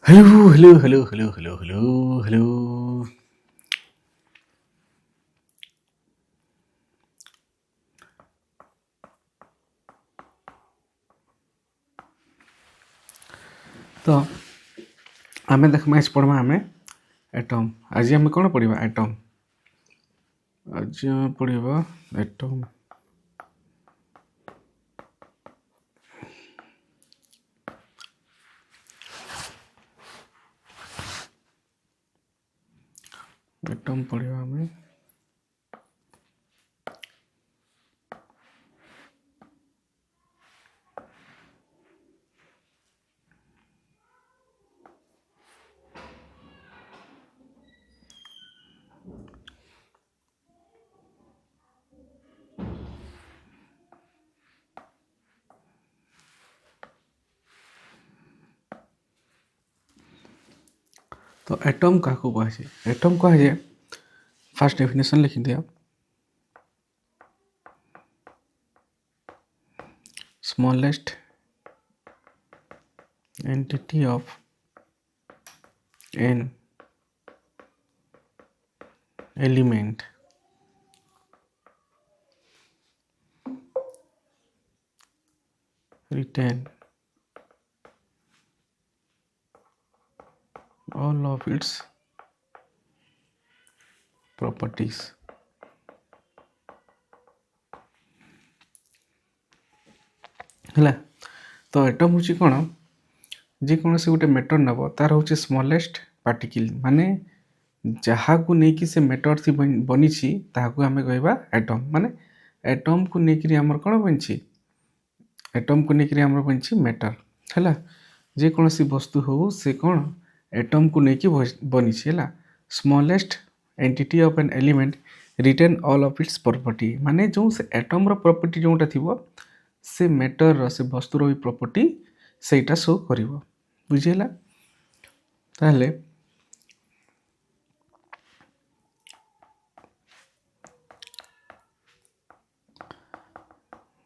Hello hello hello hello hello hello hello. तो आमे देख मैच पढ़वा आमे एटम। आज आमे कौन पढ़वा एटम। आज आमे पढ़वा एटम। एटम पढ़वा आमे। तो एटम क्या कहे? एटम कहे फास्ट डेफिनेशन लिखी दिया। Smallest entity of an element retain all of its properties। है तो एटम हूँ कौन जेकोसी गोटे मेटर नब तार हूँ स्मॉलेस्ट पार्टिकल माने जहाँ को लेकिन से मेटर थी बनी ताकू आम कहवा एटम माने एटम को लेकिन आमर कौन बनी एटम को लेकिन आमर बनी मेटर है जेकोसी वस्तु हो से कौन एटम को लेकिन बनी है। Smallest entity of an element retain all of its property माने जो से एटम रो प्रॉपर्टी जोटा थी से मेटर से वस्तुर भी प्रॉपर्टी सेटा शो कर बुझेगा। ताहले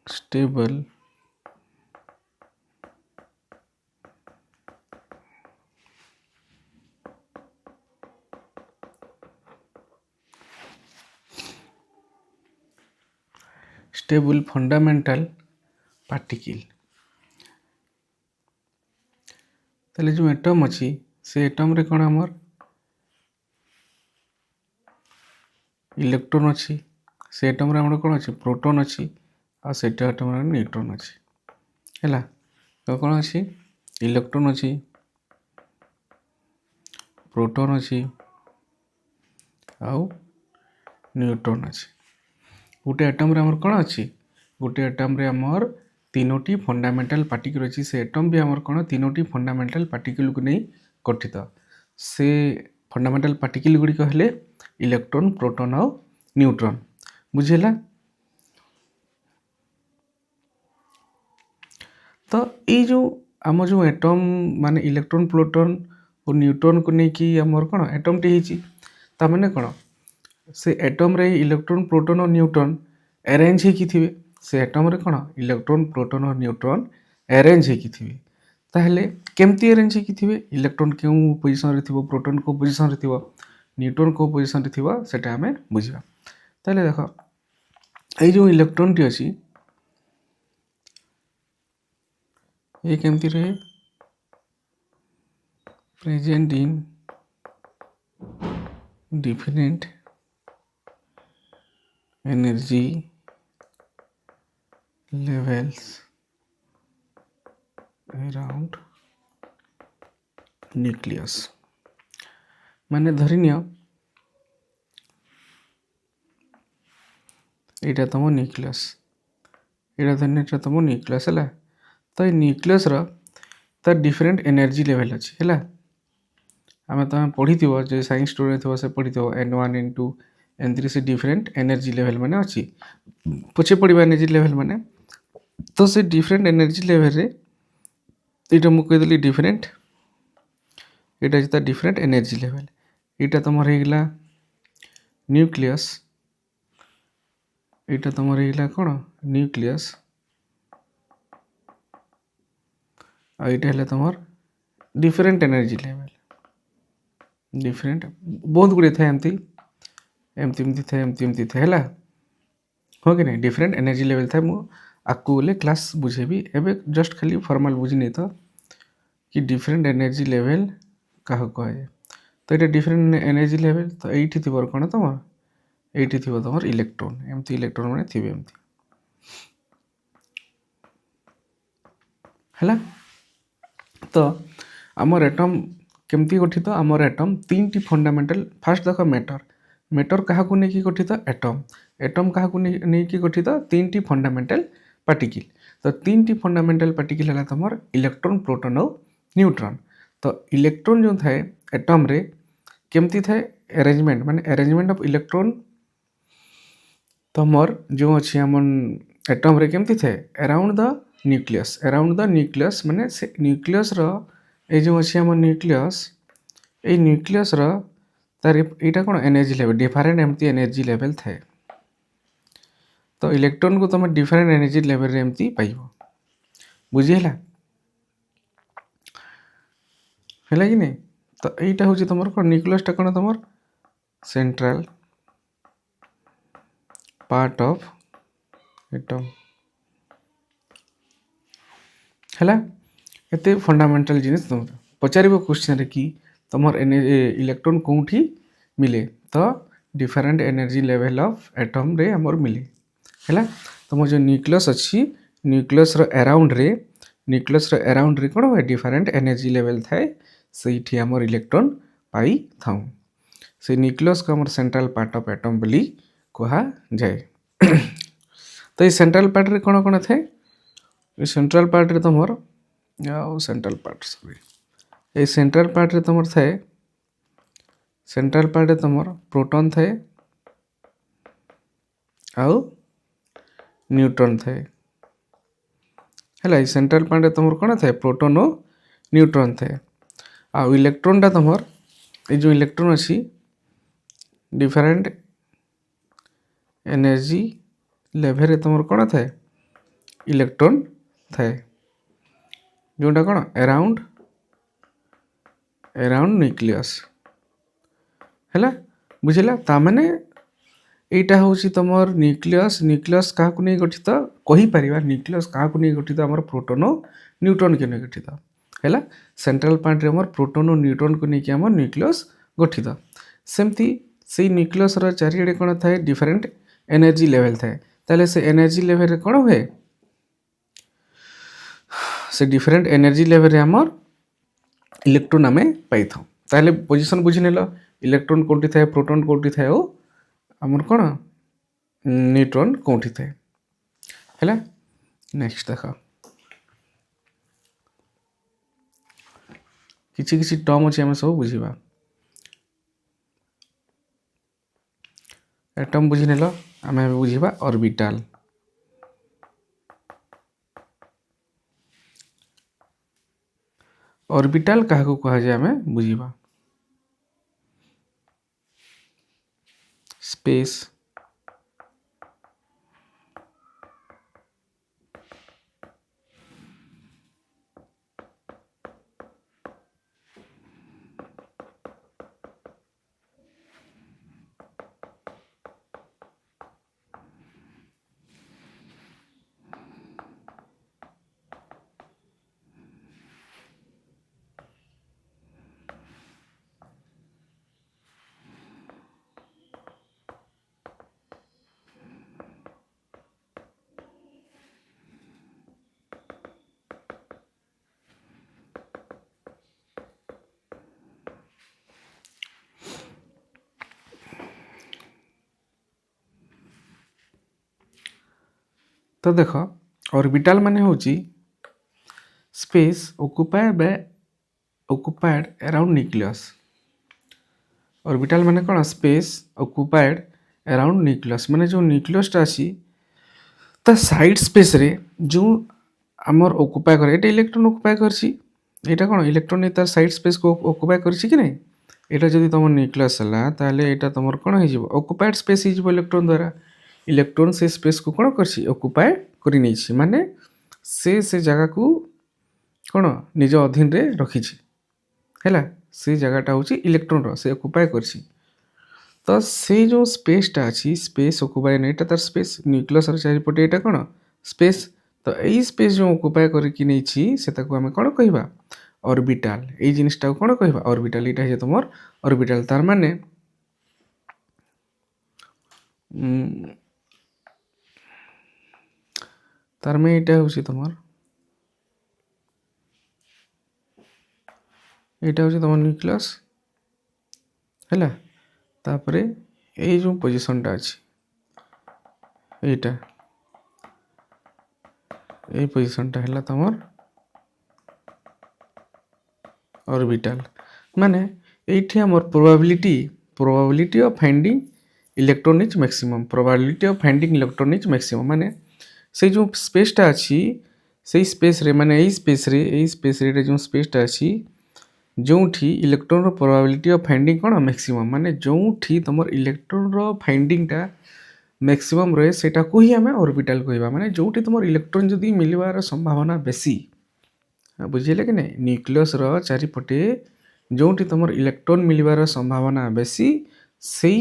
स्टेबल स्टेबल फंडामेंटल पार्टिकल ताले जो एटम अच्छी से एटम रे कौन आमर इलेक्ट्रॉन अच्छी से एटम रे आमर कौन अच्छी प्रोटॉन अच्छी आ से एटम रे न्यूट्रॉन अच्छी है। तो कौन अच्छी इलेक्ट्रॉन अच्छी प्रोटॉन अच्छी आउ न्यूट्रॉन अच्छी। गोटे एटम रे आमर कौन अच्छी गोटे एटम रे आमर तीनोटी फंडामेंटल पार्टिकल अच्छी से एटम भी आमर कौन तीनोटी फंडामेंटल पार्टिकल को नहीं गठित से फंडामेंटल पार्टिकल गुड़िक हेले इलेक्ट्रॉन प्रोटॉन आउ न्यूट्रॉन बुझेला। तो ये जो आम जो एटम माने इलेक्ट्रॉन प्रोटॉन और न्यूट्रॉन को लेकिन आमर कौन एटम टी होने कौन से एटम रे इलेक्ट्रॉन प्रोटॉन और न्यूट्रॉन अरेंज होकी थे से एटम रे कौन इलेक्ट्रॉन प्रोटॉन और न्यूट्रॉन अरेंज होकी थे ताहले केमती अरेंज होकी थे इलेक्ट्रॉन क्यों पोजिशन रे थिबो प्रोटॉन को पोजिशन रे थिबो न्यूट्रॉन को पोजिशन रे थिबो सेटा हमें बुझिबा। ताहले देखो ये जो इलेक्ट्रॉन टी अछि ये केमती रहे present in different energy levels around nucleus माने धरिनिय एटा तुम न्यूक्लियस एटा धरिनिय तुम न्यूक्लियस है। तो ये न्यूक्लियस तार डिफरेंट एनर्जी लेवल अच्छी है आम तुम पढ़ी जो साइंस स्टूडेंट थो से पढ़ी N1 N2 N3 से डिफरेंट एनर्जी लेवल माने अच्छी पछे पढ़ा एनर्जी लेवल माने तो से डिफरेंट एनर्जी लेवल रे ये मुझे डिफरेंट यहाँ डिफरेंट एनर्जी लेवल यहाँ तुम होगा न्यूक्लियस यहाँ तुम होगा कौन न्यूक्लियस आ यहाँ तुम डिफरेंट एनर्जी लेवल डिफरेंट बहुत गुड़े थाए एमती एमती एमती थाए एमती एमती थाए है हो कि नहीं डिफरेंट एनर्जी लेवल थाए मु आकु बोले क्लास बुझेबी एबे जस्ट खाली फॉर्मल बुझी नहीं तो कि डिफरेंट एनर्जी लेवल क्या कहे तो ये डिफरेंट एनर्जी लेवल तो ये थोर कौन तुम ये थी तुम इलेक्ट्रोन एमती इलेक्ट्रोन मैंने थे एमती है तो आमर एटम केमती गठित आमर एटम 3टी फंडामेंटल फास्ट देख मैटर मैटर क्या नहीं गठित एटम एटम क्या नहीं गठित 3टी फंडामेंटल पार्टिकल तो 3टी फंडामेंटल पार्टिकल है तुम इलेक्ट्रॉन प्रोटॉन और न्यूट्रॉन तो इलेक्ट्रॉन जो थाए एटम रे केमती थाए अरेंजमेंट माने अरेंजमेंट ऑफ इलेक्ट्रॉन तुमर जो अच्छी आम एटम रे केमती थाए अराउंड द न्यूक्लियस माने से न्यूक्लियस रो ए जो अच्छी आम न्यूक्लियस ए न्यूक्लियस रो तार यहाँ कौन एनर्जी लेवल डिफरेंट एमती एनर्जी लेवल थाए तो इलेक्ट्रॉन को तुम डिफरेंट एनर्जी लेवल रे एमती पाइब बुझीला है कि नहीं तो यहीटा हूँ तुम कौन न्यूक्लियसटा कौन तुम सेंट्रल पार्ट ऑफ एटम है एते फंडामेंटल जिनिस तुम पचार क्वेश्चन कि तुम इलेक्ट्रॉन कौटी मिले तो different energy level of atom रे हमर मिले है तुम जो न्यूक्लियस अच्छी न्यूक्लियस अराउंड रे कौन हुए डिफरेंट एनर्जी लेवल थाए से आमर इलेक्ट्रॉन पाई था से न्यूक्लियस को आमर सेंट्रल पार्ट ऑफ एटम बोली कहा जाए तो ये सेंट्रल पार्ट रे कौन कौन थे सेंट्रल पार्ट रे तुम सेंट्रल पार्ट सॉरी ये सेंट्रल पार्ट रे तुम थे सेंट्रल पार्ट रे तुम प्रोटॉन थे आउ न्यूट्रॉन थे है सेंट्रल पार्ट रे तुम कौन थे प्रोटॉन और न्यूट्रॉन थे आउ इलेक्ट्रॉनटा तुम ये जो इलेक्ट्रॉन अच्छी डिफरेंट एनर्जी लेवल रे तुम कौन थे इलेक्ट्रॉन थे जोटा कौन अराउंड न्यूक्लियस है बुझेगा ताने यहाँ हूँ तुम न्यूक्लियस क्या नहीं गठित कहीपर न्यूक्लियस क्या नहीं गठित आम प्रोटॉन और न्यूट्रॉन के नहीं गठित है सेंट्रल पार्ट रे प्रोटॉन और न्यूट्रॉन को लेकिन आम न्यूक्लियस गठित सेमती से न्यूक्लियस चारिड़े कौन थाए डिफरेंट एनर्जी लेवल थाए ताले से एनर्जी लेवल रे कौन हुए से डिफरेंट एनर्जी लेवल रे आमर इलेक्ट्रॉन आम पाई था ताले पोजीशन बुझी नेल इलेक्ट्रॉन कोटी थाए प्रोटॉन कोटी थाए और आमर कौन न्यूट्रॉन कोठी थाए है नेक्स्ट देख किसी किसी टर्म अच्छे आम सब बुझा एटम बुझी नेल आम बुझा ऑर्बिटल ऑर्बिटल क्या कह जाए आम बुझा स्पेस तो देख ऑर्बिटल माने होची space occupied around nucleus orbital माने कौन स्पेस ऑक्युपाइड अराउंड न्यूक्लियस माने जो न्यूक्लियसटा अच्छी ता साइड स्पेस रे जो आमर ऑक्युपाई करे ये इलेक्ट्रॉन ऑक्युपाई करछि एटा कौन इलेक्ट्रॉन तार साइड स्पेस को ऑक्युपाई करछि कि नहीं एटा जदि तुम न्यूक्लियस है ताले एटा तुम कौन हो ऑक्युपाइड स्पेस हो इलेक्ट्रॉन द्वारा इलेक्ट्रॉन से स्पेस को कौन कर ऑक्युपाई कर माने से जगह को कौन निज अधीन रे रखी है से जगहटा हूँ इलेक्ट्रोन से ऑक्युपाई करछि तो से जो स्पेसटा अच्छी स्पेस ऑक्युपाई नहीं तार स्पेस न्यूक्लियस चारिपटे यहाँ कौन स्पेस तो यही स्पेस जो ऑक्युपाई करके नहीं से आम कौन कहवा ऑर्बिटल ये जिनटा कौन कहवा ऑर्बिटल यहाँ है तुम ऑर्बिटल तार माने तार में यहाँ हूँ तुम यहाँ हूँ तुम न्यूक्लियस है तापर ये जो पोजिशनटा अच्छी यहाँ ये पोजिशनटा है तुम ऑर्बिटल माने ये आमर probability of finding electron is maximum probability of finding electron is maximum माने से जो स्पेसटा अच्छी से स्पेस रे माने यही स्पेस रे जो स्पेसटा अच्छी जो इलेक्ट्रॉन प्रोबेबिलिटी ऑफ फाइंडिंग कौन मैक्सिमम माने जो तुम इलेक्ट्रॉन फाइंडिंगटा मैक्सिमम रहे सेटा को ही आम ऑर्बिटल कहवा माने जो तुम इलेक्ट्रॉन जदि मिलवार संभावना बेसी बुझे कि नहीं न्यूक्लियस चारिपटे जो तुम इलेक्ट्रॉन मिलवार संभावना बेसी से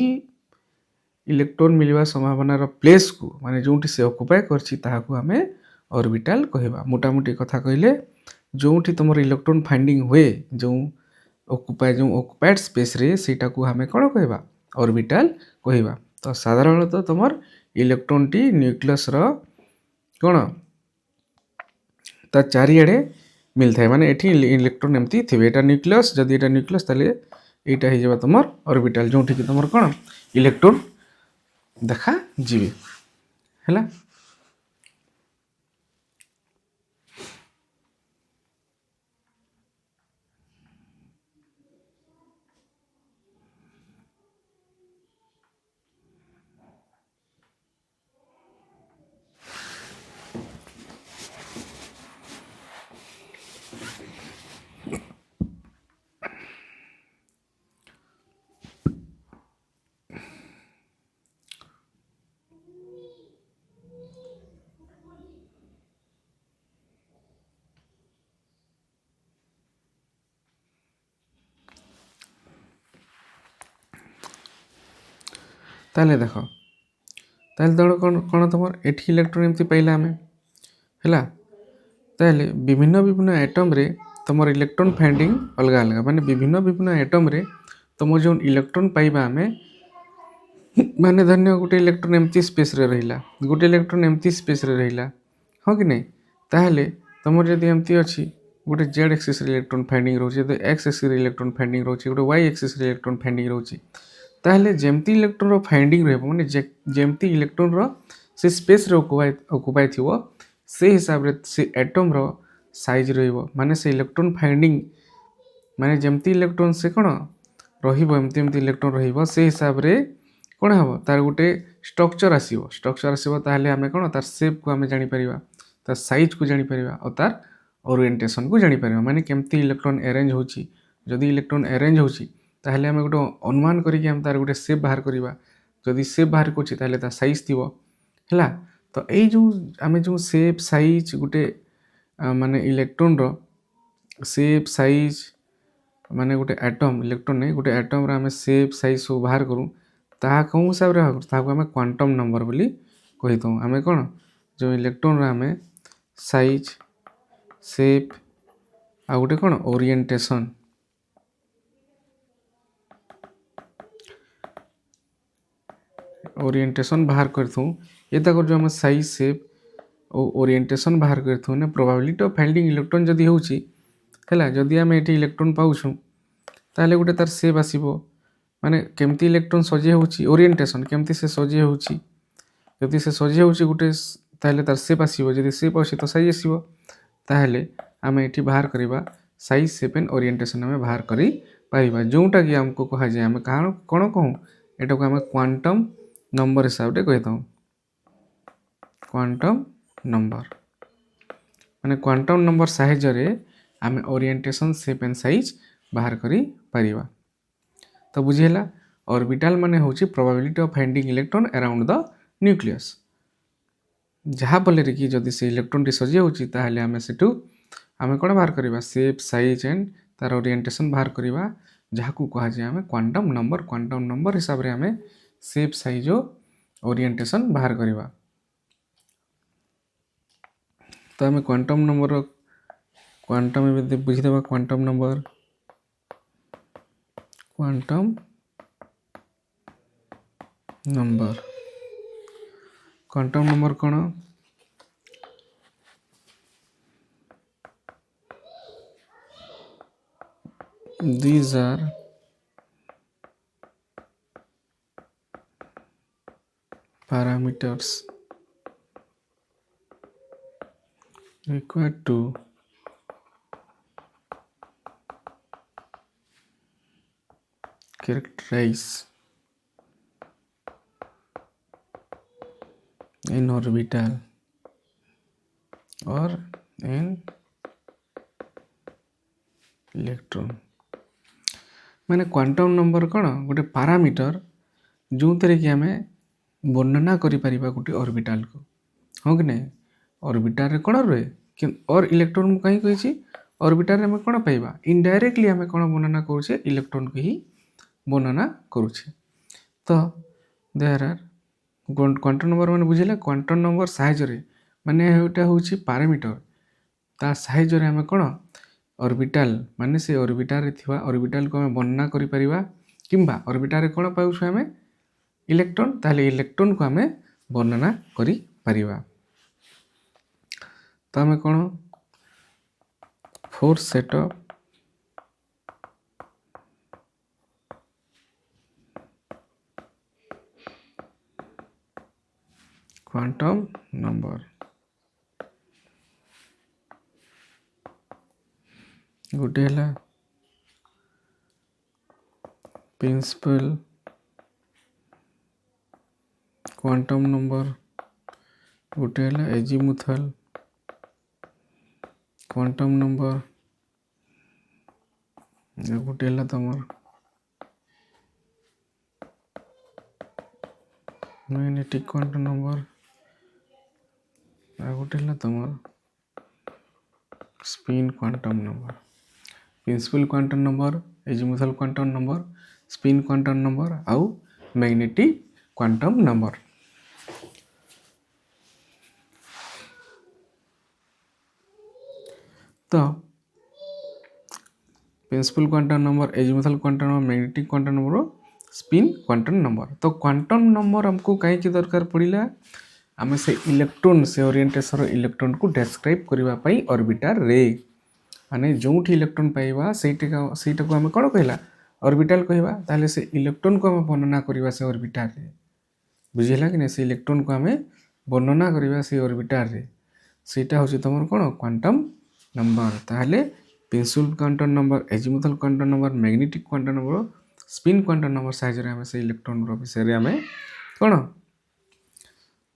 इलेक्ट्रॉन मिलवा संभावनार प्लेस को माने जो से ऑक्युपाई करछि ताहाकू आमे ऑर्बिटल कहवा मोटामोटी कथा कहले जो तुम इलेक्ट्रॉन फाइंडिंग हुए जो ऑक्युपाइड स्पेस रे सेटा को हमें कौन कहवा ऑर्बिटल कहवा तो साधारणतः तुम इलेक्ट्रॉन टी न्यूक्लियस कौन ता चारिआडे मिलता है माने एठी इलेक्ट्रॉन एमती थे एटा न्यूक्लियस जदि एटा न्यूक्लियस ताले एटा हो जाबा तुम ऑर्बिटल जो कि तुम कौन इलेक्ट्रॉन देखा जीवे है ताले देख ताले दौड़ कौन कौन तुम एठी इलेक्ट्रॉन एमती पाइला आम है ताले विभिन्न विभिन्न एटम रे तुम इलेक्ट्रॉन फाइंडिंग अलग अलग माने विभिन्न विभिन्न एटम रे तुम जो इलेक्ट्रॉन पाइबा आम माने धन्य गोटे इलेक्ट्रॉन एमती स्पेस रे रहिला गोटे इलेक्ट्रॉन एमती स्पेस रे रहिला हाँ कि नहीं ताहले तुम जदि एमती अच्छी गोटे जेड एक्सिस इलेक्ट्रॉन फाइंडिंग रोचे तो एक्स एक्सिस इलेक्ट्रॉन फाइंडिंग रोचे गोटे वाई एक्सिस इलेक्ट्रॉन फाइंडिंग रोचे ताहले जेमती इलेक्ट्रॉन फाइंडिंग रहिबो माने जेमती इलेक्ट्रॉन से स्पेस रे ऑक्युपाई थिवो से हिसाब रे से एटम रो साइज रहिबो माने से इलेक्ट्रॉन फाइंडिंग माने जेमती इलेक्ट्रॉन से कौन रहिबो एमती इलेक्ट्रॉन रहिबो से हिसाब रे कौन हम तार गोटे स्ट्रक्चर आसो ताहले आमे कौन तार शेप को आमे जानि परिबा तार साइज को जानि परिबा और तार ओरिएंटेशन को जानि परिबा माने केमती इलेक्ट्रॉन अरेंज होची जदि इलेक्ट्रॉन अरेंज होची ताहले आमे गोटे अनुमान करिक हम तार गोटे शेप बाहर करिबा जदि शेप बाहर करछि ताहले तार साइज थिबो हैला तो एई जो आमे जो शेप साइज गोटे माने इलेक्ट्रॉन रो शेप साइज माने गोटे एटम इलेक्ट्रॉन नहीं गोटे एटम रो आमे शेप साइज सब बाहर करूँ ताहा कौन हिसाब रे ताहा आमे क्वांटम नंबर बोली कहि दो आमे कौन जो इलेक्ट्रॉन रो आमे साइज शेप आ गोटे कौन ओरिएंटेशन बाहर करथूँ ये तक जो आम साइज शेप और ओरिएंटेशन बाहर करथूँ ना प्रोबेबिलिटी ऑफ फाइंडिंग इलेक्ट्रॉन जदि होउची हैला जदि आम एठी इलेक्ट्रॉन पाउछूँ ताहले गोटे तार शेप आसीबो माने केमती इलेक्ट्रॉन सजे होउची ओरिएंटेशन केमती से सजे होउची जदि से सजे होउची गोटे ताहले तार शेप आसीबो जदि शेप आसी तो साइज आसीबो ताहले आम एठी बाहर करिबा साइज शेप एंड ओरिएंटेशन आम बाहर करि पाइबा जोटा कि हमको कहा जाए आम कहाँ कौन कहूँ एटा को आम क्वांटम नंबर हिसाब से कही क्वांटम नंबर माने क्वांटम नंबर साहाय्य आम ओरिएंटेशन शेप एंड साइज बाहर करि परिबा तो बुझीला ऑर्बिटल माने होची probability of finding electron around the nucleus जहाँ फल कि जदि से इलेक्ट्रॉन टी सजी होची ताहले आमे सेटू आमे कोन बाहर करिबा शेप साइज एंड तार ओरिएंटेशन बाहर करवा जहाँ को कह जाए आम क्वांटम नंबर हिसाब से आम सेप साइज ओरिएंटेशन बाहर करवा। तो आम क्वांटम नंबर क्वांटम बुझीदे क्वांटम नंबर क्वांटम नंबर कौन these are parameters required to characterize an orbital or an electron माने क्वांटम नंबर कौन गोटे पारामीटर जो थे कि आम वर्णना करें गोटे ऑर्बिटल को हाँ कि नहीं ऑर्बिटल कौन रुए और इलेक्ट्रॉन कहीं कही ऑर्बिटल में कौन पाइबा इनडायरेक्टली आम कौन वर्णना करुचे इलेक्ट्रॉन को ही वर्णना करुचे। तो देयर आर क्वांटम नंबर मैंने बुझे क्वांटम नंबर साइज माने यहाँ हूँ पारामीटर ता साइज आम कौन ऑर्बिटल माने से ऑर्बिटल रे थिवा ऑर्बिटल को आम वर्णना करि परिबा किंबा ऑर्बिटल रे कोन पाउछु आम इलेक्ट्रॉन ताले इलेक्ट्रॉन को आम वर्णना करि परिबा। तो आम कोन fourth set of quantum number गोटे है प्रिंसिपल क्वांटम नंबर गोटे है एजीमुथल क्वांटम नंबर गोटे है तुम मैग्नेटिक क्वांटम नंबर गोटे है तुम spin quantum number principal quantum number azimuthal quantum number spin quantum number आउ मैग्नेटिक क्वांटम नंबर। तो principal quantum number azimuthal quantum number magnetic quantum number spin quantum number. तो quantum number हमको कहीं दरकार पड़ा आम से इलेक्ट्रॉन से ओरिएंटेशन इलेक्ट्रॉन को डेस्क्राइब करने ऑर्बिटल रे माने जो इलेक्ट्रॉन पाइबा सेटा को आम कौन कहला ऑर्बिटल कहवा ताले से इलेक्ट्रॉन को आम वर्णना करवा से ऑर्बिटल रे बुझेगा कि नहीं से इलेक्ट्रॉन को आम वर्णना करवा से ऑर्बिटल रे सेटा हूँ तुम कौन क्वांटम नंबर। ताहले principal quantum number azimuthal quantum number magnetic quantum number spin quantum number size रे आम से इलेक्ट्रॉन विषय आम कौन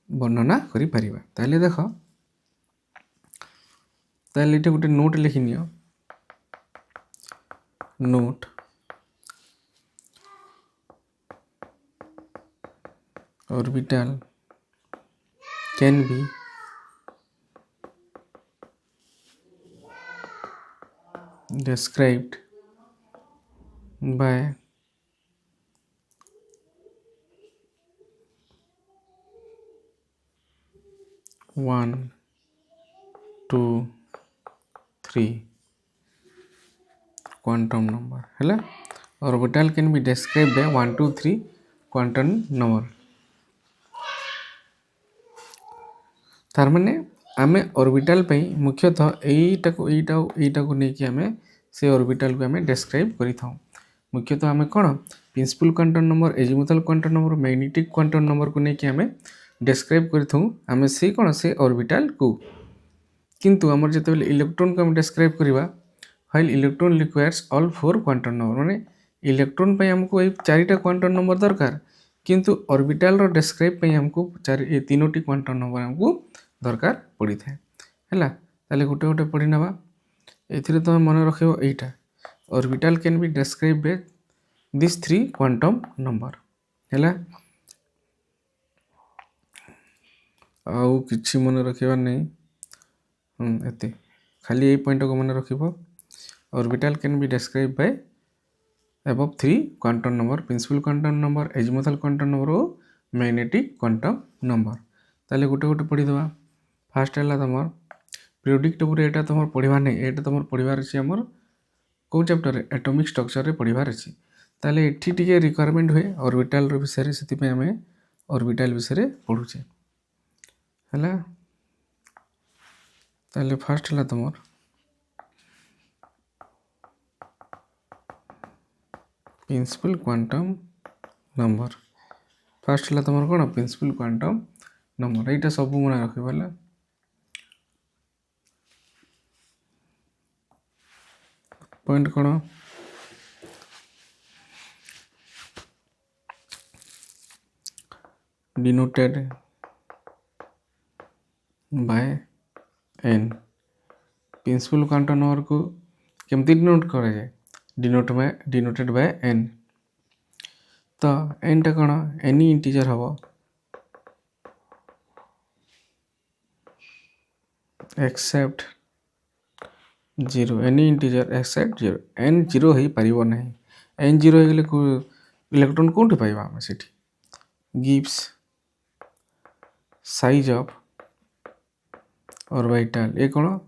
वर्णना करि परिबा। ताहले देख ताहले ये गोटे नोट लिखिनियो note orbital can be described by one, two, three quantum number है orbital can be described by 1, 2, 3 quantum number। तार माने आमे ऑर्बिटल पे मुख्यतः एटा को नहीं आमे से ऑर्बिटल को आमे डिस्क्राइब करि थाउ मुख्यतः आमे कोन principal quantum number azimuthal quantum number magnetic quantum number को नहीं आमे डिस्क्राइब करि थाउ आमे से कोन से ऑर्बिटल को किंतु हमर जते इलेक्ट्रॉन को आमे डिस्क्राइब करबा while electron requires all four quantum number माने इलेक्ट्रॉन पे हमको ए चारिटा क्वांटम नंबर दरकार किंतु ऑर्बिटल रो डिस्क्राइब पे हमको तीनोटी क्वांटम नंबर हमको दरकार पड़ी था है ताले गोटे गोटे पढ़ी नवा ए तुम मन रख यहीटा orbital can be describe by this three quantum number है आउ किछि मन रखिबार नहीं एते खाली यही पॉइंट को मन रखिबो orbital can be describe by above 3 quantum number principal quantum number azimuthal quantum number और मैग्नेटिक क्वांटम नंबर ताले गोटे गोटे पढ़ी दवा फास्ट है तुम पीरियोडिक टेबल एटा तुम पढ़ार नहीं एटा तुम पढ़ार अच्छे आमर कौ चैप्टर एटॉमिक स्ट्रक्चर पढ़ार अच्छे ताले एठी टिके रिक्वायरमेंट हुए ऑर्बिटल विषय से आम ऑर्बिटल विषय पढ़ुचे है ताले फास्ट है तुम प्रिंसिपल क्वांटम नंबर फास्ट है तुम कौन प्रिंसिपल क्वांटम नंबर यहाँ सब मन रखा पॉइंट कौन denoted by N principal quantum number को केमती डिनोट करा जाए डिनोटेड बाय एन तो एन टा कौन एनी इंटीजर हम except zero any integer except zero N zero हो पारिबो नहीं एन जीरो हो गले इलेक्ट्रॉन कोठी पाइबा हम सेठी गिव्स साइज ऑफ ऑर्बिटल ये कौन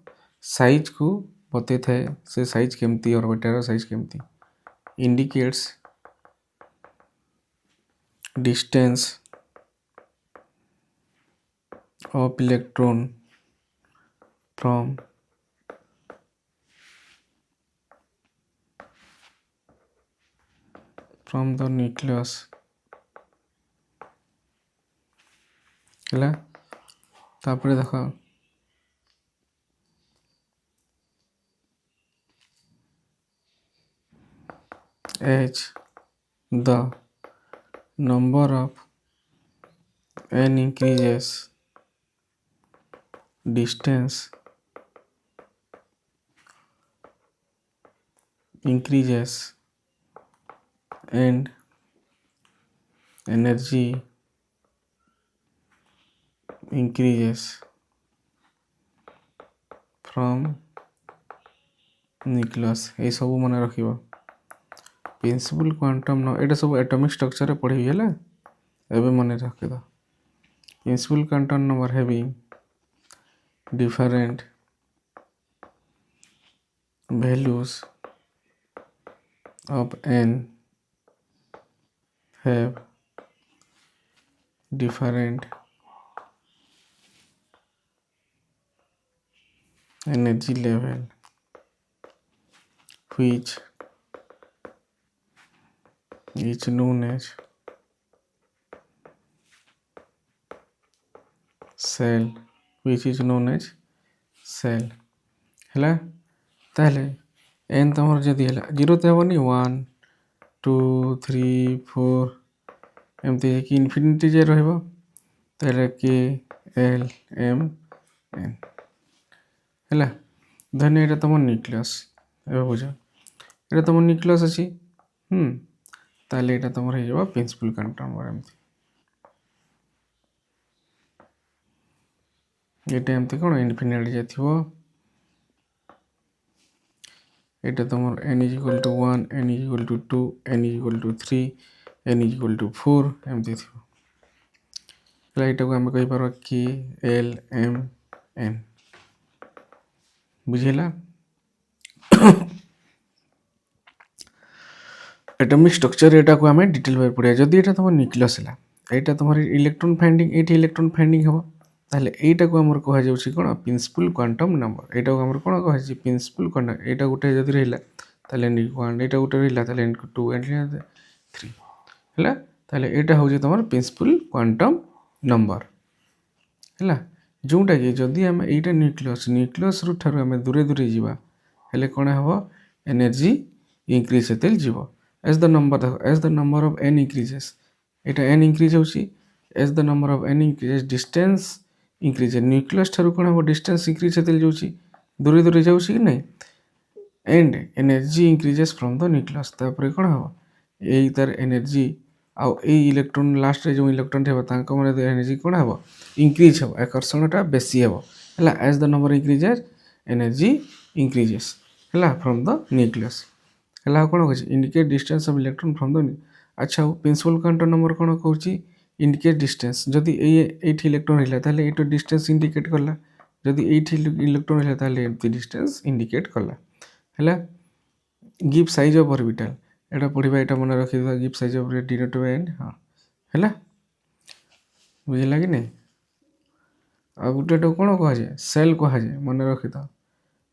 साइज को बते थे से साइज केमती ऑर्बिटल साइज केमती indicates distance of electron from the nucleus है तापर देख H the number of n increases distance increases and energy increases from nucleus ये सब मन रख प्रिंसिपल क्वांटम न ये सब एटॉमिक स्ट्रक्चर पढ़ी है एवं मन रखद principal quantum number having different values of n have different energy level which is known as cell है ताहले एन तुम जदि है जीरो तो हेनी 1 2 3 4 एमती इनफिनिटी जे रहा के एल एम एन है धन्य यहाँ तुम न्यूक्लियस ए बुझ ये तुम न्यूक्लियस अच्छी ताले यहाँ तुम हो प्रिंसिपल क्वांटम नंबर एमती ये एमती कौन इनफिनिटी जाइए ये तुम n is equal to 1 n is equal to 2 n is equal to 3 n is equal to 4 एमती थी यहाँ को आम कहीपर के एल एम एन बुझेगा एटॉमिक स्ट्रक्चर यहाँ को आम डिटेल भाव पढ़ा जदि यहाँ तुम न्यूक्लियस है यहाँ तुम इलेक्ट्रॉन फाइंडिंग ये इलेक्ट्रॉन फाइंडिंग हम ताहले एटा को आमर कह जाउछि कोन प्रिंसिपल क्वांटम नंबर एटा को आमर कोन कह जाउछि प्रिंसिपल क्वांटम एटा गुटे जदि रहिला ताहले n1 एटा गुटे रहिला ताहले n2 n3 हैला ताहले एटा होउछि तमर प्रिंसिपल क्वांटम नंबर हैला जोटा कि जदि आम एटा न्यूक्लियस रु ठारु आम दूरे दूरे जीवा हेले कोन हबो एनर्जी इंक्रीज हेतेल जीवो as the number of n increases एटा n इंक्रीज होउछि as the number of n increases distance increase nucleus ठारु कोन हबो डिस्टेंस इंक्रीज हेतेल जाउछि दूरे दूरे जाउछि कि नहीं and energy increases from the nucleus तापर कोन हबो एई तार एनर्जी आ इलेक्ट्रॉन लास्ट रे जो इलेक्ट्रॉन हेबो तांको माने एनर्जी कोन हबो इंक्रीज हबो आकर्षणटा बेसी हबो हला as the number increases energy increases है फ्रॉम द न्यूक्लियस है कौन कह indicate distance of electron from the अच्छा प्रिंसिपल क्वांटम नंबर कौन कहूँ इंडिकेट डिस्टेंस जदि ये इलेक्ट्रॉन है ताहले ये डिस्टेंस इंडिकेट कला जदि ये इलेक्ट्रॉन है ताहले ये डिस्टेंस इंडिकेट कला है गिव साइज ऑफ ऑर्बिटल एटा पढ़िबा एटा मन रखि give size of denoted by N हां है बुझला कि नहीं आ गोटे कौन कह जाए सेल कह जाए मन रखि था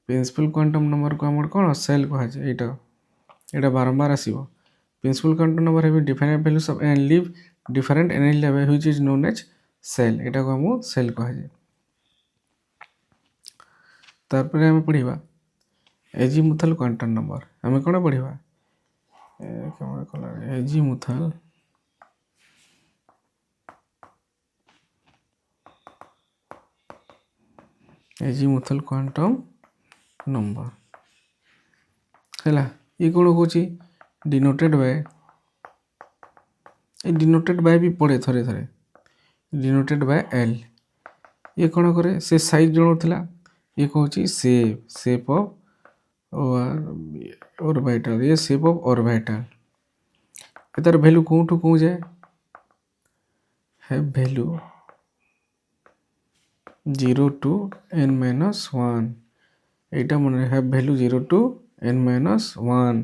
प्रिंसिपल क्वांटम नंबर को आम कौन सेल कह जाए यहाँ बारंबार आसो प्रिंसिपल क्वांटम नंबर है different values of and live different energy level which is known as shell यहाँ को आम सेल कह जाए तापर आम पढ़ा एजीमुथल क्वांटम नंबर आम कौन पढ़ा एजीमुथल एजीमुथल क्वांटम नंबर है ये कौन कौन डिनोटेड बाय डिनोटेड बाय भी पड़े थे थे डिनोटेड बाय एल ये कौन करे से साइज जनाऊला ये कौन सेप ऑफ ऑर्बिटल ये सेप ऑफ ऑर्बिटल तार वैल्यू कौटू कौन जाए है वैल्यू 0 to n-1 এইটা মনে রাখা ভ্যালু 0 to n-1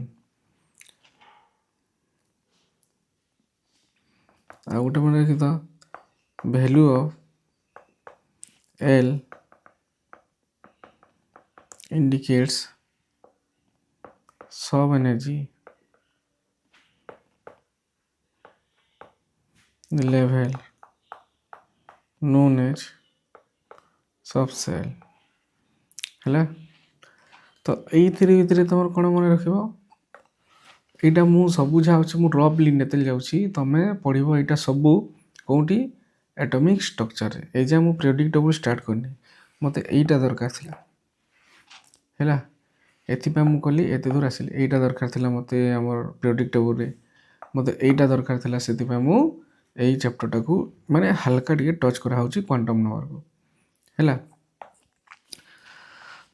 ଆଉ ଗୋଟେ ମନେ ରଖି ତ value of L indicates sub energy level known as सब सेल है तो ये तुम कौन मन रख यहाँ मु सब जाऊँ रफली नेते जाऊँगी तुम पढ़ यहाँ सब कौटी एटॉमिक स्ट्रक्चर एजा मु पीरियोडिक टेबल स्टार्ट करनी मत यहीटा दरकार है एपाई मुझे कली एत दूर आसिली यहीटा दरकार मत आम पीरियोडिक टेबल मत यहीटा दरकार से यही चैप्टरटा को माने हल्का टे टच कराऊँ क्वांटम नंबर को है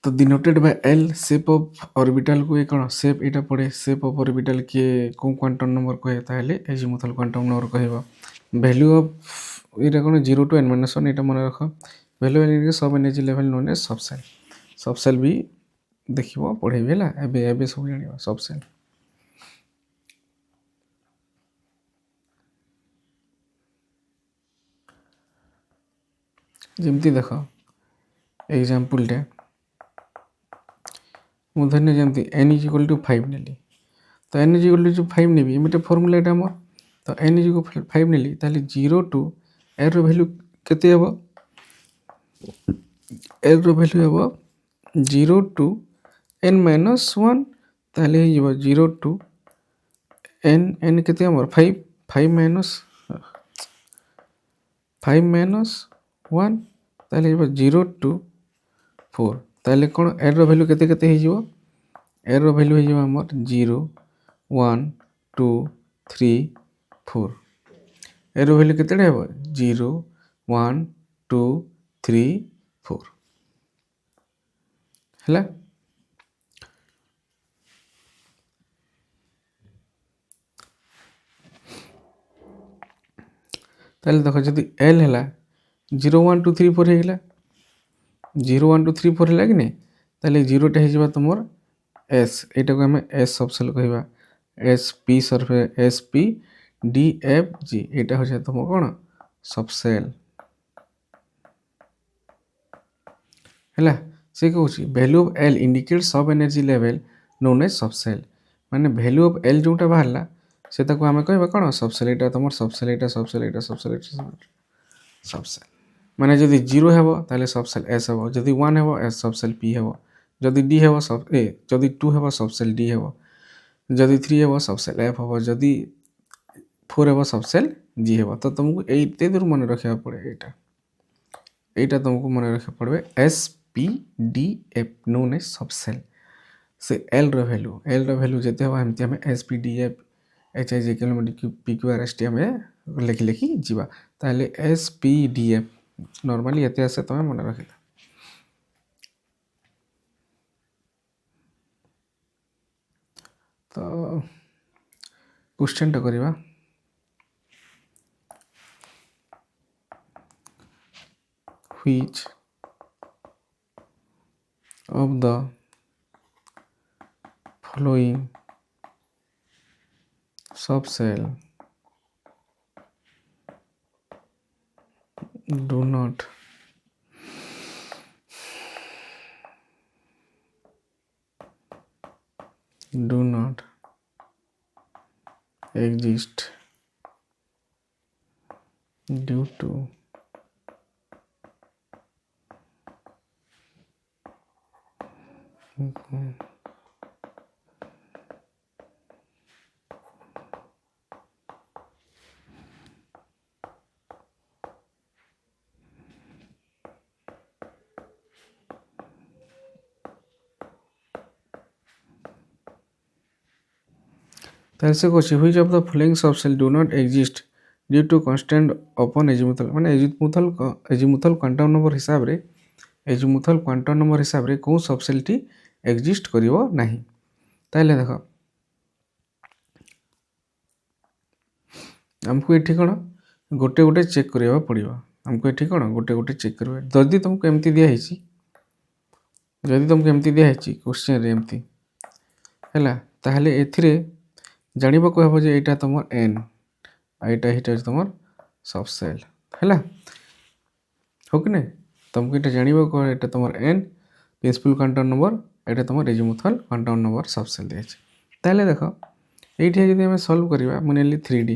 तो denoted by L shape of orbital को ये कौन सेप यहाँ पड़े सेप ऑफ ऑर्बिटल किए कौ क्वांटम नंबर कहे ताहले एजीमुथल क्वांटम नंबर कह वैल्यू ऑफ ये कौन 0 to n-1 यहाँ मन रख वैल्यू एनर्जी सब एनर्जी लेवल नोन एज सब सेल भी देख पढ़ेबी है सब जान सब सेल जमती देख एग्जांपल टे मुझे जमती n इज इक्वल टू 5 नेली तो n इज इक्वल टू 5 नेबी एमते फॉर्मूला एटा मोर तो n इज इक्वल 5 नेली ताले 0 टू r रो वैल्यू केते हेबो r रो वैल्यू हेबो 0 टू n-1 ताले हे जेबो 0 टू n केते हमर 5 माइनस 1 ताले हेबो 0 टू 4 ताले कौन एर रो वैल्यू केते केते हे जिवो एर रो वैल्यू हे जिवो हमर 0 1 2 3 4 एर रो वैल्यू केते हेबो 0 1 2 3 4 हला ताले देखो जदी L हला 0 1 2 3 4 हे गेला 0 1 2 3 4 है कि नहीं ताले 0 टा हो तुम एस यहाँ को आम एस सबसेल कह एस पी सरफे S P D F G यहाँ हो तुम कौन सबसेल है से कौन value of L indicate sub energy level known as subshell माने वैल्यू ऑफ एल जोटा बाहर से आम कह कौन सबसेल यहाँ तुम सबसेल यहाँ सबसेल सबसेल माने जदि 0 हेबो ताले सबसेल एस हेबो जदि 1 हेबो एस सबसेल पी हेबो जदि डी हेबो सब ए जदि 2 हेबो सबसेल डी हेबो जदि 3 हेबो सबसेल एफ हेबो जदि 4 हेबो सबसेल जी हेबो तो तुमको एते दूर मन रखा पड़े एटा तुमको मन रखा पड़े S P D F known as subshell से एल रो वैल्यू जते हेबो हमते हम S P D F H I J K P Q R S T हम लिखि जीवा ताले S P D F normally ये तुम मन रख तो क्वेश्चन टा करवा which of the following subcell do not exist due to তাহলে সে কହୁଛି which of the following subcell do not exist due to constraint upon azimuthal ମାନେ azimuthal quantum number ହିସାବରେ azimuthal quantum number ହିସାବରେ କୋଉ subcellଟି exist କରିବ ନାହିଁ। ତାହେଲେ ଦେଖ ଆମକୁ ଏଠି କ'ଣ ଗୋଟେ ଗୋଟେ ଚେକ୍ କରିବାକୁ ପଡ଼ିବ। ଆମକୁ ଏଠି କ'ଣ ଗୋଟେ ଗୋଟେ ଚେକ୍ କରିବା। ଯଦି ତୁମକୁ ଏମିତି ଦିଆହେଇଛି କ୍ୱେଶ୍ଚନରେ ଏମିତି ହେଲା ତାହେଲେ ଏଥିରେ ଜାଣିବାକୁ ହେବ ଯେ ଏଇଟା ତୁମର ଏନ୍ ଏଇଟା ହେଉଛି ତୁମର ସବସେଲ୍ ହେଲା ହଉ କି ନାହିଁ। ତୁମକୁ ଏଇଟା ଜାଣିବାକୁ ଏଇଟା ତୁମର ଏନ୍ ପ୍ରିନ୍ସିପାଲ୍ କ୍ୱାଣ୍ଟମ୍ ନମ୍ବର ଏଇଟା ତୁମର ଏଜିମୁଥାଲ୍ କ୍ୱାଣ୍ଟମ୍ ନମ୍ବର ସବସେଲ୍ ଦିଆଯାଇଛି। ତାହେଲେ ଦେଖ ଏଇଠି ଯଦି ଆମେ ସଲ୍ଭ କରିବା ମୁଁ ନେଲି 3D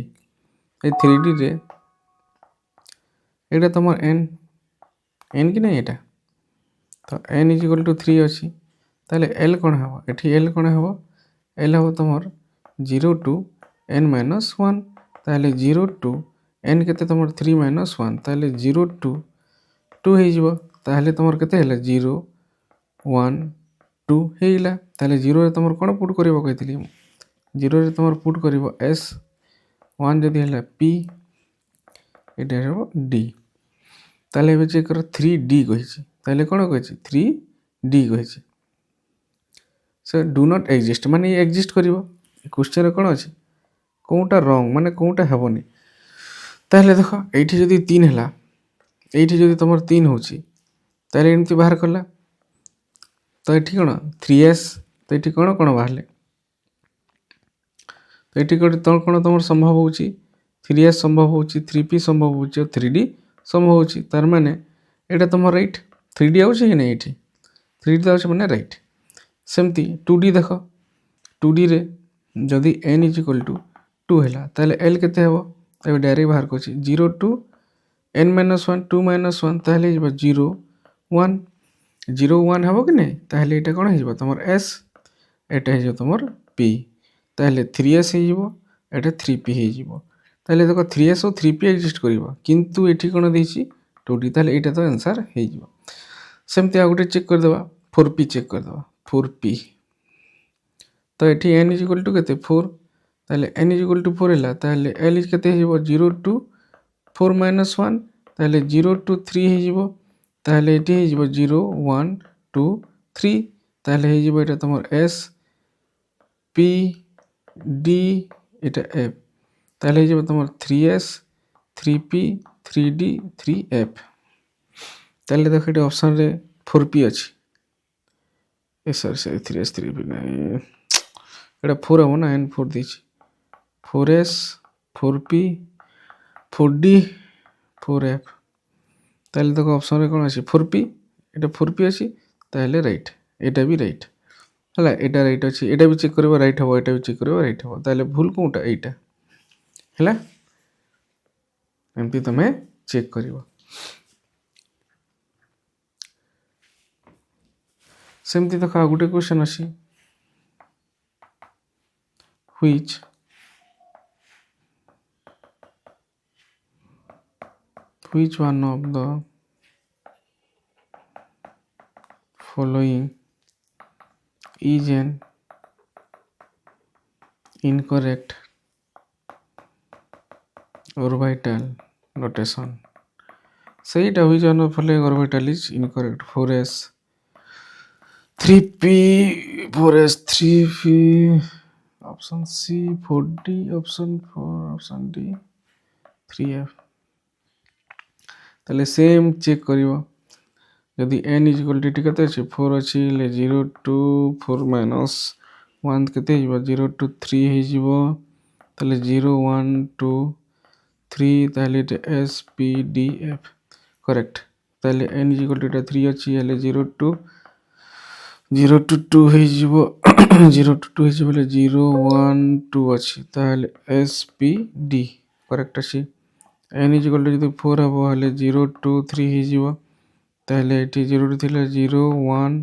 এই 3Dରେ ଏଇଟା ତୁମର ଏନ୍ କି ନାହିଁ ଏଇଟା ତ n = 3 ଅଛି। ତାହେଲେ L କ'ଣ ହେବ ଏଠି L କ'ଣ ହେବ L ହେବ ତୁମର 0 to n - 1 ତାହେଲେ 0 to n କେତେ ତୁମର 3 - 1 ତାହେଲେ 0 to 2 ହେଇଯିବ। ତାହେଲେ ତୁମର କେତେ ହେଲା 0 1 2 ହେଇଗଲା। ତାହେଲେ 0ରେ ତୁମର କ'ଣ ପୁଟ୍ କରିବ କହିଥିଲି 0ରେ ତୁମର ପୁଟ୍ କରିବ S 1 ଯଦି ହେଲା P ଏଇଟା ହେବ D। ତାହେଲେ ଏବେ ଚେକ୍ କର 3D କହିଛି ତାହେଲେ କ'ଣ କହିଛି 3D କହିଛି ସେ ଡୁ ନଟ୍ ଏକ୍ଜିଷ୍ଟ ମାନେ ଇଏ ଏକ୍ଜିଷ୍ଟ କରିବ। କ୍ୱେଶ୍ଚନରେ କ'ଣ ଅଛି କେଉଁଟା ରଙ୍ଗ ମାନେ କେଉଁଟା ହେବନି। ତାହେଲେ ଦେଖ ଏଇଠି ଯଦି 3 ହେଲା ଏଇଠି ଯଦି ତୁମର 3 ହେଉଛି ତାହେଲେ ଏମିତି ବାହାର କଲା ତ ଏଠି କ'ଣ 3S ତ ଏଠି କ'ଣ କ'ଣ ବାହାରିଲେ ତ ଏଠି କ'ଣ ତୁମର ସମ୍ଭବ ହେଉଛି 3S ସମ୍ଭବ ହେଉଛି 3P ସମ୍ଭବ ହେଉଛି ଆଉ 3D ସମ୍ଭବ ହେଉଛି। ତାର ମାନେ ଏଇଟା ତୁମର ରାଇଟ୍ 3D ଆଉଛି କି ନାହିଁ ଏଠି 3D ଆଉଛି ମାନେ ରାଇଟ୍। ସେମିତି 2D ଦେଖ 2Dରେ ଯଦି n = 2 ହେଲା ତାହେଲେ L କେତେ ହେବ ଏବେ ଡାଇରେକ୍ଟ ବାହାର କରୁଛି 0 to n - 1 2 - 1 ତାହେଲେ ହେଇଯିବ 0 1 0 1 ହେବ କି ନାହିଁ ତାହେଲେ ଏଇଟା କ'ଣ ହେଇଯିବ ତୁମର S ଏଇଟା ହେଇଯିବ ତୁମର P ତାହେଲେ 3S ହେଇଯିବ ଏଇଟା 3P ହେଇଯିବ। ତାହେଲେ ଦେଖ 3S ଆଉ 3P ଏକ୍ଜିଷ୍ଟ କରିବ କିନ୍ତୁ ଏଠି କ'ଣ ଦେଇଛି 2D ତାହେଲେ ଏଇଟା ତ ଆନ୍ସର୍ ହେଇଯିବ। ସେମିତି ଆଉ ଗୋଟେ ଚେକ୍ କରିଦେବା 4P ଚେକ୍ କରିଦେବା 4P ତ ଏଠି n = କେତେ 4 ତାହେଲେ n = 4 ହେଲା ତାହେଲେ L କେତେ ହେଇଯିବ 0 to 4 - 1 ତାହେଲେ 0 to 3 ହେଇଯିବ ତାହେଲେ ଏଠି ହେଇଯିବ 0 1 2 3 ତାହେଲେ ହେଇଯିବ ଏଇଟା ତୁମର S P D ଏଇଟା F ତାହେଲେ ହେଇଯିବ ତୁମର 3S 3P 3D 3F। ତାହେଲେ ଦେଖ ଏଠି ଅପସନ୍ରେ 4P ଅଛି ସରି 3S 3P ନାହିଁ ଏଇଟା 4 ହେବ ନା n4 ଦେଇଛି 4S 4P 4D 4F ତାହେଲେ ଦେଖ ଅପସନ୍ରେ କ'ଣ ଅଛି 4P ଏଇଟା 4P ଅଛି ତାହେଲେ ରାଇଟ୍ ଏଇଟା ବି ରାଇଟ୍ ହେଲା ଏଇଟା ରାଇଟ୍ ଅଛି ଏଇଟା ବି ଚେକ୍ କରିବ ରାଇଟ୍ ହେବ ଏଇଟା ବି ଚେକ୍ କରିବ ରାଇଟ୍ ହେବ ତାହେଲେ ଭୁଲ କେଉଁଟା ଏଇଟା ହେଲା ଏମିତି ତୁମେ ଚେକ୍ କରିବ। ସେମିତି ଦେଖ ଆଉ ଗୋଟେ କ୍ୱେଶ୍ଚନ୍ ଅଛି which one of the following is an incorrect orbital notation ସେଇଟା which one of the following orbital is incorrect 4S 3P 4S 3P option C 4D, option 4, option D 3F। ताले same check करिवो जदि n is equal to केते अछि 4 अछि ले 0 to 4 minus 1 केते हिबो 0 to 3 हे जिवो ताले 0 1 2 3 ताले S P D F correct. ताले n इज इक्वल टू 3 अछि ले 0 टू 2 हे जिवो 0 टू 2 हे जिवो ले 0 1 2 अछि ताले एस पी डी करेक्ट अछि। n इज इक्वल टू जदि 4 हबो हले 0 टू 3 हे जिवो ताले एटी 0 टू थिला 0 1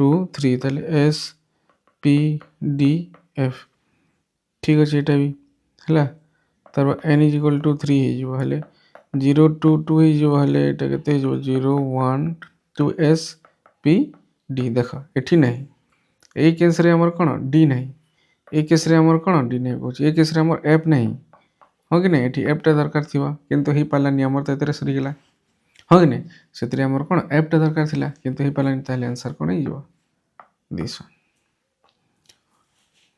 2 3 ताले एस पी डी एफ ठीक अछि एटा भी हला। तार n इज इक्वल टू 3 हे जिवो हले 0 टू 2 हे जिवो हले एटा केते हे जिवो 0 1 2 एस पी डी देखो एठी नहीं ए केस रे हमर कोन डी नहीं ए केस रे हमर कोन डी नहीं कहू ए केस रे हमर एफ नहीं हो कि नहीं एठी एफ टा दरकार थिबा किंतु हे पालानी हमर त एतरे सरी गेला हो कि नहीं सेतरे हमर कोन एफ टा दरकार थिला किंतु हे पालानी ताले आंसर कोन हे जिवो दिस वन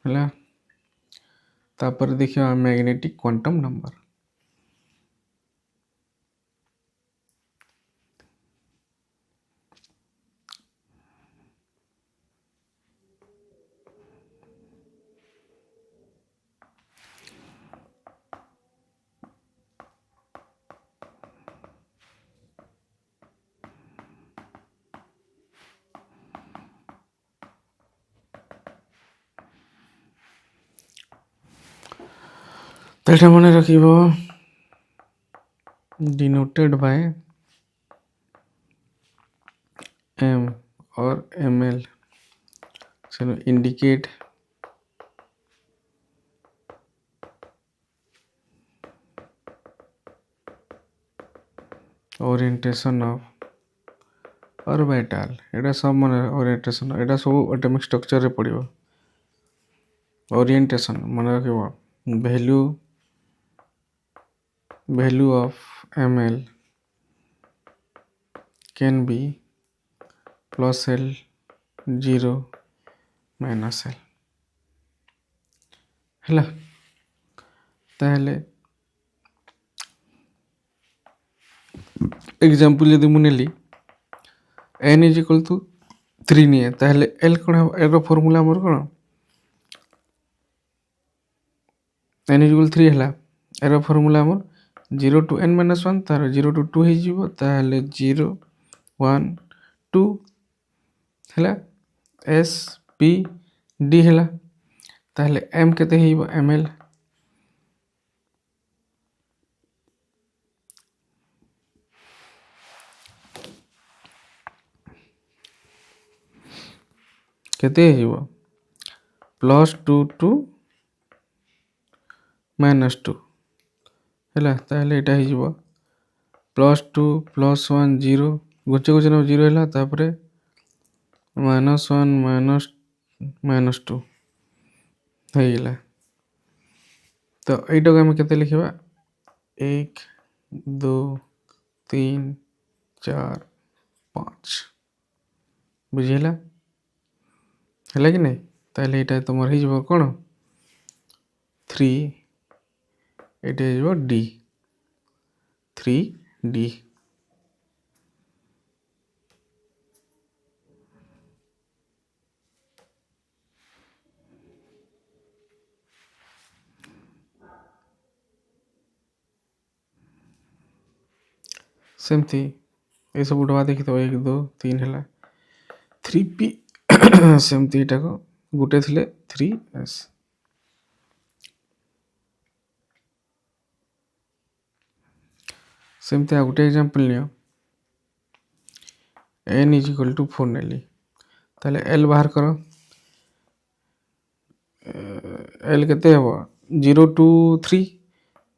हला। तापर देखियो मैग्नेटिक क्वांटम नंबर तेटा मने रखिबो डिनोटेड बाय m और ml so indicate orientation of orbital एटा सब माने ओरिएंटेशन एटा सब एटॉमिक स्ट्रक्चर रे पड़िबो ओरिएंटेशन माने रखिबो value of ml can be plus l 0 minus l हला। ताहले एग्जांपल यदि मु नेली n इज इक्वल टू 3 निए ताहले l कोन एल रो फार्मूला हमर कोन n इज इक्वल 3 हला एरो फार्मूला हमर 0 टू n minus 1 तार 0 टू 2 हे जिवो ताहले 0 1 2 हला एस पी डी हला ताहले m केते हेइबो ml केते हेइबो +2 टू -2 हला ताहले एटा हेइबो +2 +1 0 गोचे गोचे न 0 हला तापरे -1 -2 हेइला तो एटा को हम केते लिखिबा 1 2 3 4 5 बुझिला हला कि नहीं ताहले एटा तमर हे जिवो कोन 3 एटा हे जिवो डी 3D सेमती ये सब उठवा देखि तो 1 2 3 हला 3p सेमती एटा को गुटे थिले 3s सेमती आ गुटे एग्जांपल लियो n इज इक्वल टू 4 नेली ताले l बाहर करो l केते हबो 0 टू 3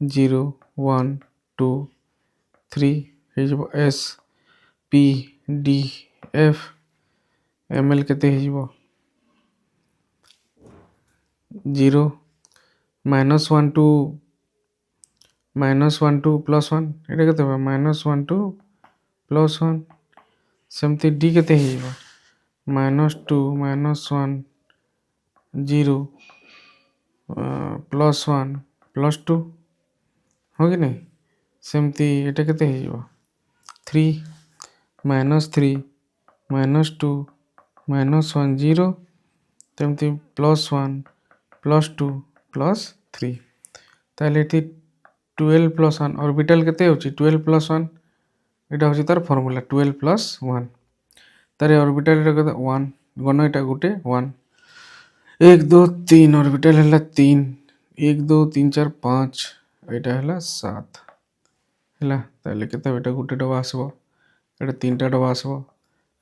0 1 2 3 हे जबो s p d f ml केते हे जबो 0 -1 टू -1 टू +1 एटा केते हबो -1 टू +1 सेमती d केते हे जबो -2 -1 0 0 1 2 3 +1 +2 हो कि नहीं सेमती एटा केते हो 3 -3 -2 -1 0 तेमती +1 +2 +3 ताहले एठी 12 + 1 ऑर्बिटल केते होची 12 + 1 एटा होची तार फार्मूला 12 + 1 तारे ऑर्बिटल रे केते 1 गण एटा गुटे 1 1 2 3 ऑर्बिटल हला 3 1 2 3 4 5 एटा हला 7 हला ताहले केते एटा गुटे डबा आसबो एटा 3टा डबा आसबो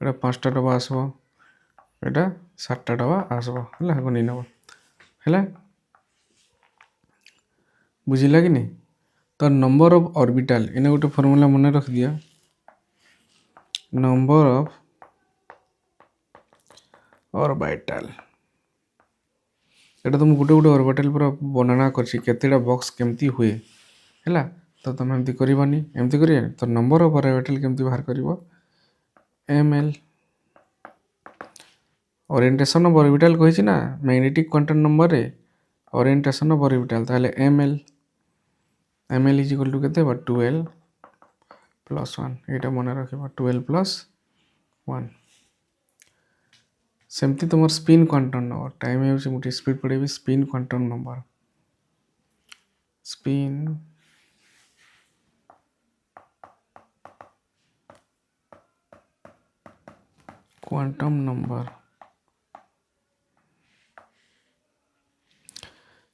एटा 5टा डबा आसबो एटा 7टा डबा आसबो हला गनि नबो हला बुझिला कि नहीं तो नंबर ऑफ ऑर्बिटल एने गोटे फॉर्मूला मन रख दिया नंबर ऑफ ऑर्बिटल एटा तुम गोटे गोटे ऑर्बिटल पूरा वर्णना करछि केतेटा बॉक्स केमती हुए हला तो तुम एमती करबानी एमती करिया तो नंबर ऑफ ऑर्बिटल केमती बाहर करबो ml ओरिएंटेशन ऑफ ऑर्बिटल कहिछि ना मैग्नेटिक क्वांटम नंबर रे ओरिएंटेशन ऑफ ऑर्बिटल ताले ml इज इक्वल टू केते 12 + 1 एटा मन रखिबो 12 + 1 सेमती तुमर स्पिन क्वांटम नंबर टाइम है मुझे स्पीड पड़ेबी spin quantum number spin quantum number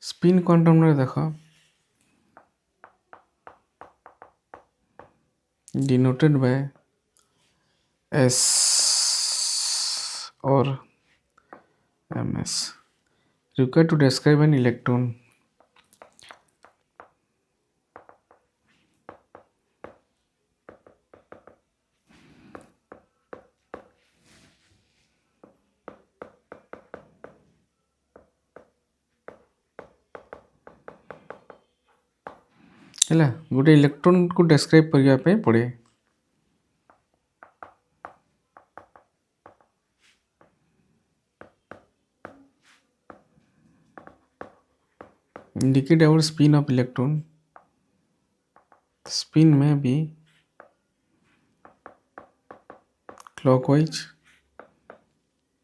spin quantum number देखो denoted by s or ms required to describe an electron है गोटे इलेक्ट्रॉन को डिस्क्राइब करने पड़े indicate our spin of electron spin may be clockwise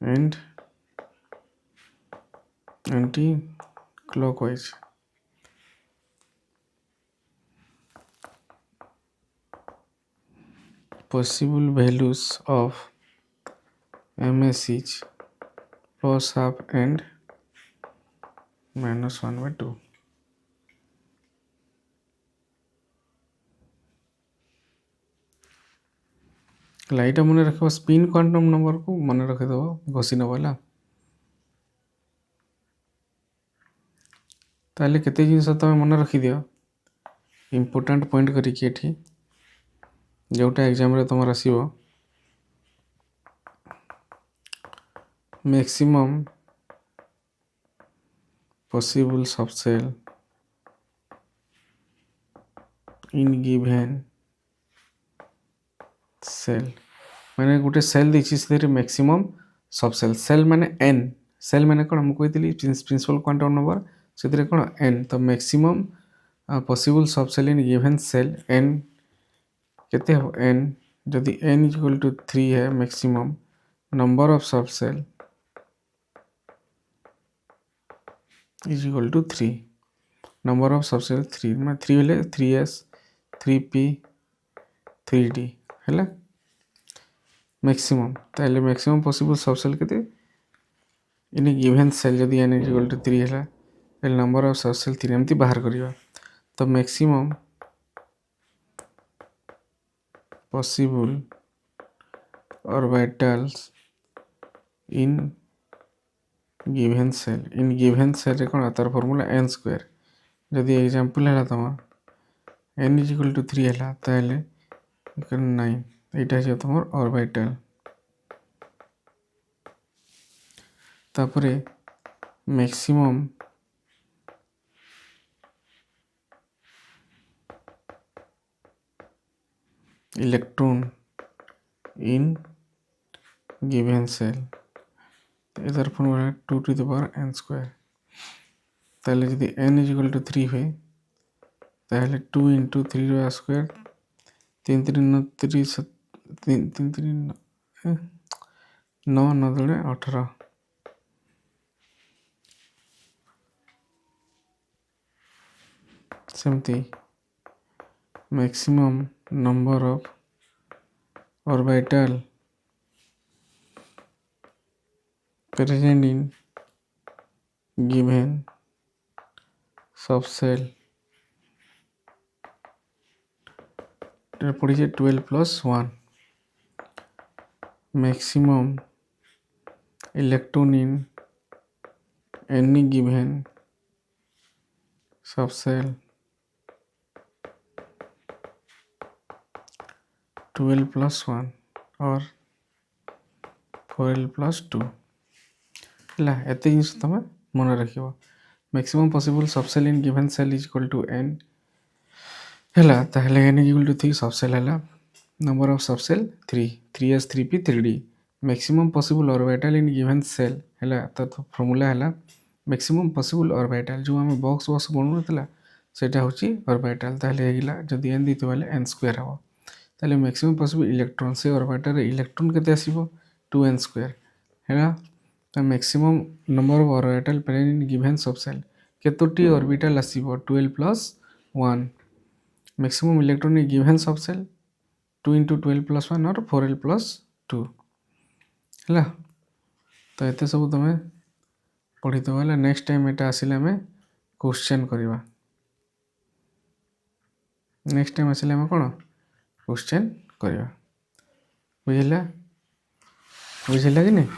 and anti-clockwise possible values of ms is +12 and -1/2 light मन रख spin quantum number को मन रखिदेव घोषी नब है ताले केते जिनस तुम मन रखिदि इम्पोर्टाट पॉइंट करी जोटा एग्जाम रे तुम आसो maximum possible subshell in given shell माने गोटे सेल देखी से मैक्सिमम सबसेल सेल माने n सेल माने कौन मुझे कही प्रिंसिपल क्वांटम नंबर से कौन n तो maximum possible subshell in given shell n केते हो n जदि n इज इक्वल टू 3 है maximum number of subshell is equal to 3 number of subshell 3 मैं 3 हेले 3s 3p 3d है मैक्सिमम ताले मैक्सिमम पॉसिबल सबसेल केते इन गिवन सेल जदि n इज इक्वल टू 3 है नंबर ऑफ सबसेल 3 एमती बाहर करिया तो maximum possible orbitals in given shell रे कोन तार फार्मूला n² जदि एग्जांपल है तुम n इज इक्वल टू 3 है ताले 9 एटा छै तुम ऑर्बिटल तापरे maximum electron in given shell इधर formula 2 to the power n²। ताहले जदि n = 3 हुए ताहले 2 × 3 रो स्क्वायर 3 3 9 3 3 3 3 9 9 दूणे 18 सेमती maximum number of orbital present in given subcell पड़ी 12 + 1 maximum electron in any given subcell 12 + 1 और 4l + 2 ହେଲା ଏତେ ଜିନିଷ ତମେ ମନେ ରଖିବ maximum possible subcell in given cell is equal to n ହେଲା ତାହେଲେ n = 3 subcell ହେଲା number of subcell 3 3s 3p 3d maximum possible orbital in given cell ହେଲା ତ ଫର୍ମୁଲା ହେଲା maximum possible orbital जो ଆମେ बॉक्स बनउनथला सेटा होची orbital ताहले हेगिला जदी n दितो वाले n² हबो ताहले maximum possible electron से orbital रे इलेक्ट्रॉन केते आसीबो 2n² हैला तो maximum number of orbital present in given subshell केतोटी ऑर्बिटल आसीबो 12 + 1 maximum electron in given subshell 2 × 12 + 1 और 4l + 2 हैला तो एते सब तमे पढ़ी तो वाला नेक्स्ट टाइम एटा आसिले हमें क्वेश्चन करबा नेक्स्ट टाइम आसिले हम कोन क्वेश्चन करबा बुझिला कि नहीं।